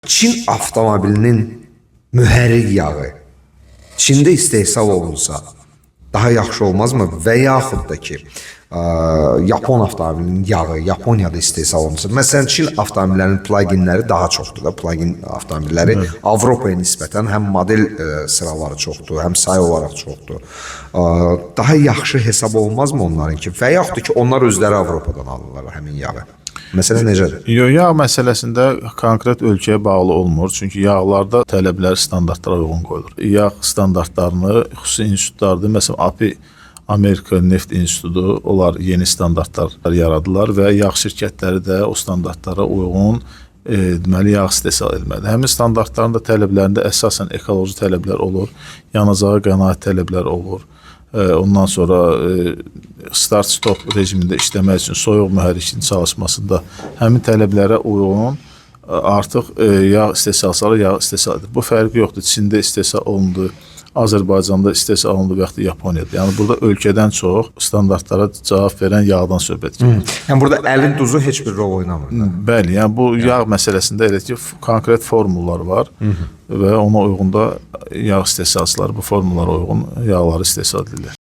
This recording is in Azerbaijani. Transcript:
Çin avtomobilinin mühərrik yağı Çində istehsal olunsa daha yaxşı olmazmı? Və yaxud da ki, Yapon avtomobilinin yağı Yaponiyada istehsal olunsa. Məsələn, Çin avtomobillərinin plug-inləri daha çoxdur da, plug-in avtomobilləri Avropaya nisbətən həm model sıraları çoxdur, həm say olaraq çoxdur. Daha yaxşı hesab olmazmı onlarınki? Və yaxud da ki, onlar özləri Avropadan alırlar həmin yağı. Məsələ necədir? Yağ məsələsində konkret ölkəyə bağlı olmur. Çünki yağlarda tələblər standartlara uyğun qoyulur. Yağ standartlarını xüsusi institutlardır. Məsələn, API, Amerika Neft İnstitutu, onlar yeni standartlar yaradılar və yağ şirkətləri də o standartlara uyğun deməli yağ istehsal etməlidir. Həmin standartların da tələblərində əsasən ekoloji tələblər olur, yanacağa qənaət tələblər olur. Ondan sonra start-stop rejimində işləmək üçün soyuq mühərrikin çalışmasında həmin tələblərə uyğun artıq yağ istehsalçıları yağ istehsal edir. Bu fərqi yoxdur. Çində istehsal olundu, Azərbaycanda istehsal olundu və yaxud da Yaponiyada. Yəni burada ölkədən çox standartlara cavab verən yağdan söhbət gedir. Yəni burada əlin duzu heç bir rol oynamır. Bəli, yəni bu yağ məsələsində elə ki, konkret formullar var və ona uyğun da yağ istehsalçıları bu formullara uyğun yağları istehsal edirlər.